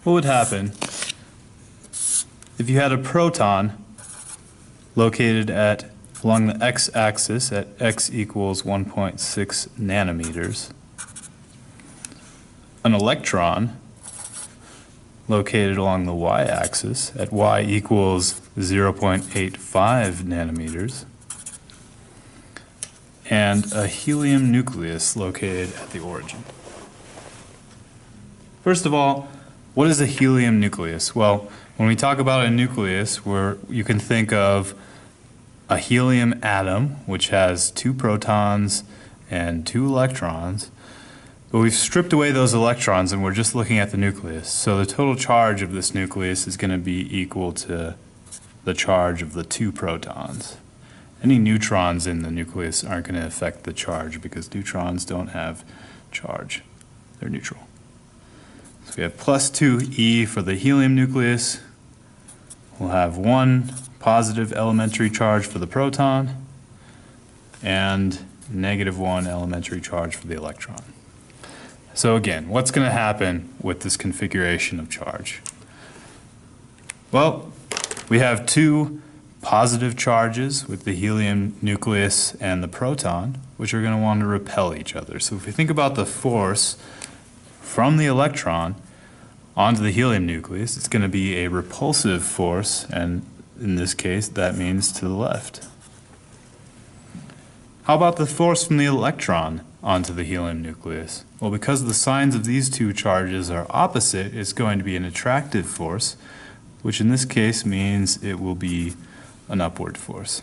what would happen if you had a proton located along the x-axis at x equals 1.6 nanometers, an electron located along the y-axis at y equals 0.85 nanometers, and a helium nucleus located at the origin. First of all, what is a helium nucleus? Well, when we talk about a nucleus, you can think of a helium atom, which has 2 protons and 2 electrons, but we've stripped away those electrons and we're just looking at the nucleus. So the total charge of this nucleus is going to be equal to the charge of the 2 protons. Any neutrons in the nucleus aren't going to affect the charge because neutrons don't have charge. They're neutral. So we have plus 2e for the helium nucleus. We'll have 1 positive elementary charge for the proton and -1 elementary charge for the electron. So again, what's going to happen with this configuration of charge? Well, we have 2 positive charges with the helium nucleus and the proton, which are going to want to repel each other. So if we think about the force from the electron onto the helium nucleus, it's going to be a repulsive force, and in this case, that means to the left. How about the force from the electron onto the helium nucleus? Well, because the signs of these 2 charges are opposite, it's going to be an attractive force, which in this case means it will be an upward force.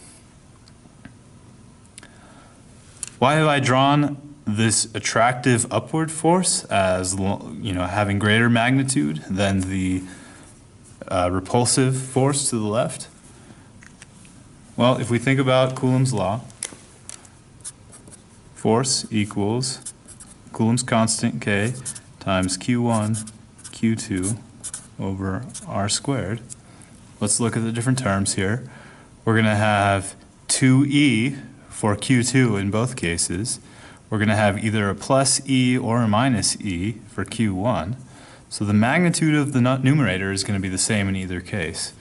Why have I drawn this attractive upward force as, having greater magnitude than the repulsive force to the left? Well, if we think about Coulomb's law, force equals Coulomb's constant K times Q1, Q2 over R squared. Let's look at the different terms here. We're going to have 2E for Q2 in both cases. We're going to have either a plus E or a minus E for Q1. So the magnitude of the numerator is going to be the same in either case.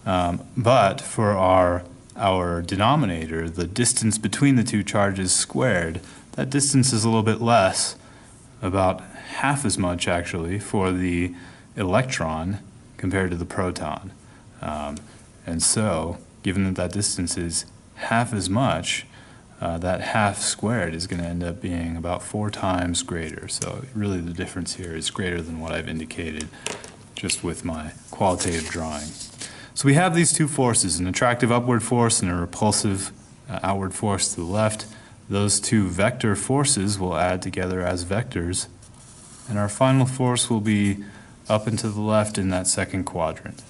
But for our denominator, the distance between the 2 charges squared, that distance is a little bit less, about half as much actually, for the electron compared to the proton. And so, given that that distance is half as much, that half squared is going to end up being about 4 times greater. So really the difference here is greater than what I've indicated just with my qualitative drawing. So we have these 2 forces, an attractive upward force and a repulsive outward force to the left. Those 2 vector forces will add together as vectors, and our final force will be up and to the left in that second quadrant.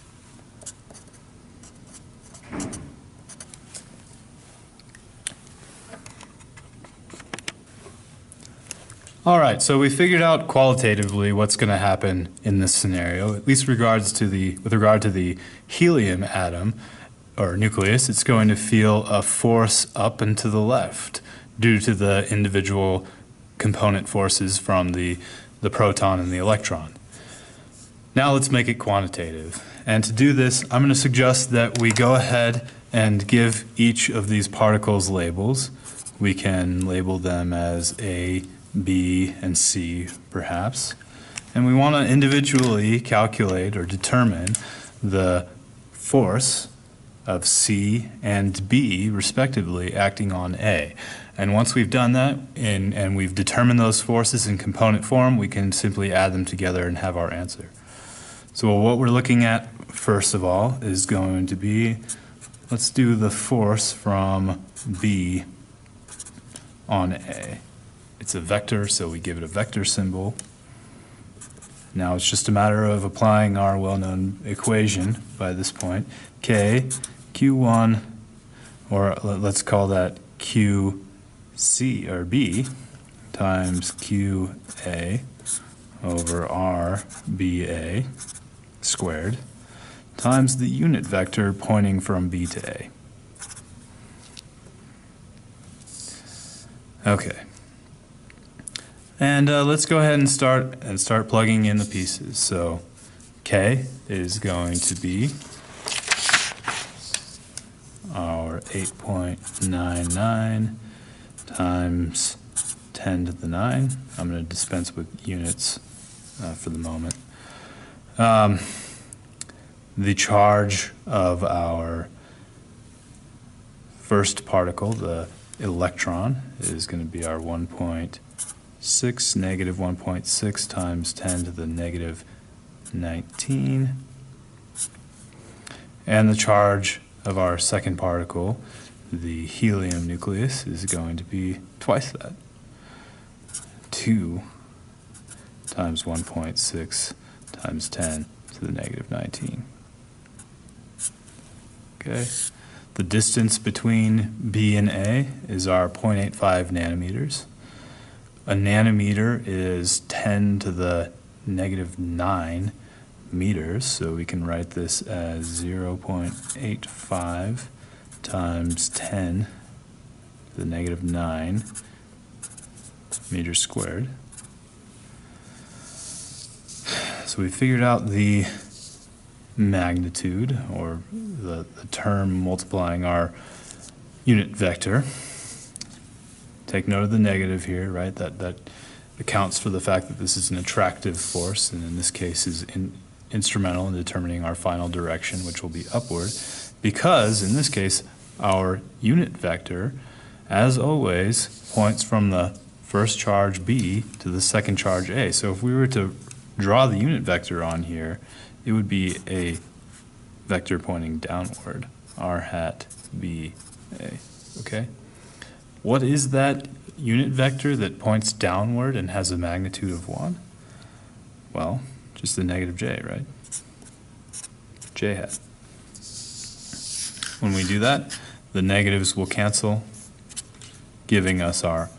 All right, so we figured out qualitatively what's going to happen in this scenario, at least with regard to the helium atom or nucleus. It's going to feel a force up and to the left due to the individual component forces from the proton and the electron. Now let's make it quantitative. And to do this, I'm going to suggest that we go ahead and give each of these particles labels. We can label them as A, B, and C, perhaps. And we want to individually calculate or determine the force of C and B, respectively, acting on A. And once we've done that, and we've determined those forces in component form, we can simply add them together and have our answer. So what we're looking at, first of all, is going to be, let's do the force from B on A. It's a vector, so we give it a vector symbol. Now it's just a matter of applying our well-known equation by this point. K, Q1, or let's call that QC, or B, times QA over RBA squared, times the unit vector pointing from B to A. Okay. And let's go ahead and start plugging in the pieces. So K is going to be our 8.99 times 10 to the 9. I'm going to dispense with units for the moment. The charge of our first particle, the electron, is going to be our 1.6, negative 1.6 times 10 to the negative 19. And the charge of our second particle, the helium nucleus, is going to be twice that. 2 times 1.6 times 10 to the negative 19. Okay. The distance between B and A is our 0.85 nanometers. A nanometer is 10 to the negative 9 meters, so we can write this as 0.85 times 10 to the negative 9 meters squared. So we figured out the magnitude, or the term multiplying our unit vector. Take note of the negative here, right? That accounts for the fact that this is an attractive force, and in this case is instrumental in determining our final direction, which will be upward, because in this case our unit vector, as always, points from the first charge B to the second charge A. So if we were to draw the unit vector on here, it would be a vector pointing downward, r hat B A, okay? What is that unit vector that points downward and has a magnitude of 1? Well, just the negative j, right? J hat. When we do that, the negatives will cancel, giving us our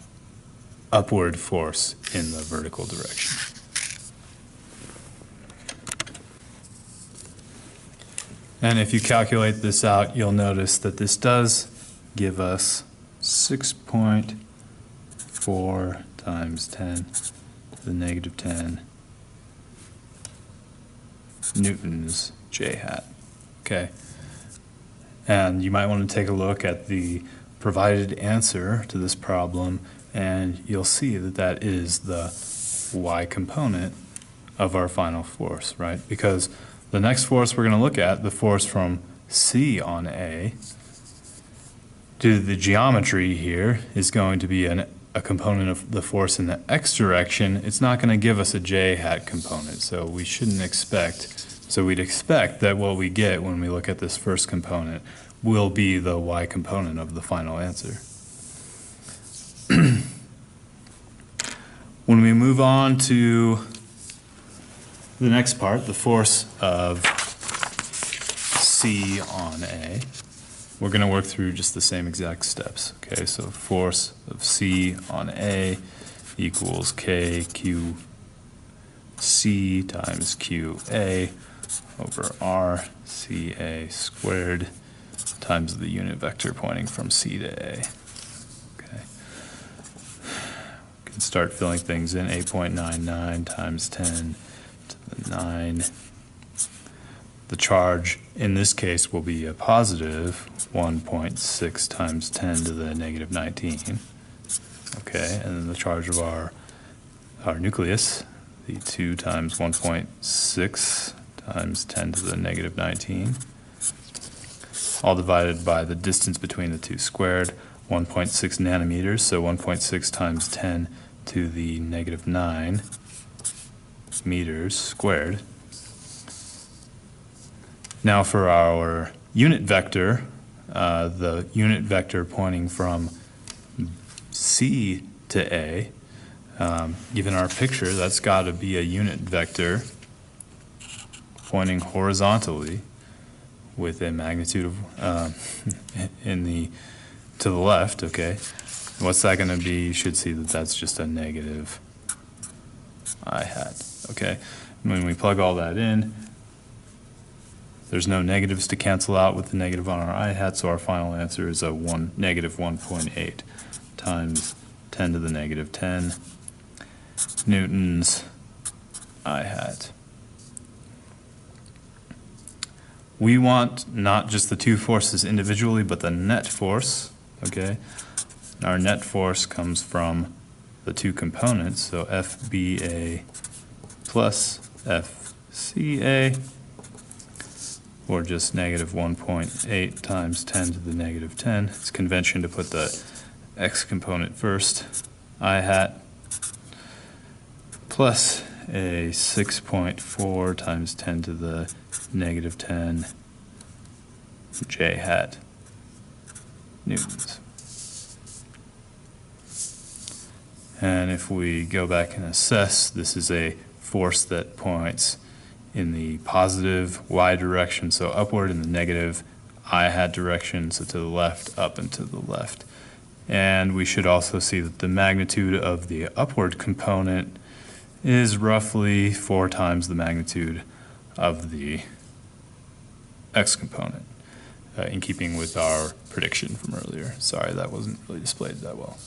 upward force in the vertical direction. And if you calculate this out, you'll notice that this does give us 6.4 times 10 to the negative 10 newtons j hat. Okay. And you might want to take a look at the provided answer to this problem, and you'll see that that is the y component of our final force, right? Because the next force we're going to look at, the force from C on A, due to the geometry here, is going to be a component of the force in the x direction. It's not going to give us a j hat component, so we shouldn't expect, so we'd expect that what we get when we look at this first component will be the y component of the final answer. When we move on to the next part, the force of C on A, we're going to work through just the same exact steps. Okay, so force of C on A equals KQC times QA over RCA squared times the unit vector pointing from C to A. Okay. We can start filling things in. 8.99 times 10 to the 9. The charge in this case will be a positive 1.6 times 10 to the negative 19. Okay, and then the charge of our nucleus, the 2 times 1.6 times 10 to the negative 19, all divided by the distance between the two squared, 1.6 nanometers, so 1.6 times 10 to the negative 9 meters squared. Now for our unit vector, the unit vector pointing from C to A, given our picture, that's got to be a unit vector pointing horizontally with a magnitude of to the left. Okay, what's that going to be? You should see that that's just a negative I hat. Okay, and when we plug all that in, there's no negatives to cancel out with the negative on our I hat, so our final answer is a negative 1.8 times 10 to the negative 10 newtons I hat. We want not just the two forces individually, but the net force, okay? Our net force comes from the two components, so FBA plus FCA, or just negative 1.8 times 10 to the negative 10. It's convention to put the x component first, I hat, plus a 6.4 times 10 to the negative 10 j hat newtons. And if we go back and assess, this is a force that points in the positive y direction, so upward, in the negative I hat direction, so to the left, up and to the left. And we should also see that the magnitude of the upward component is roughly 4 times the magnitude of the x component, in keeping with our prediction from earlier. Sorry, that wasn't really displayed that well.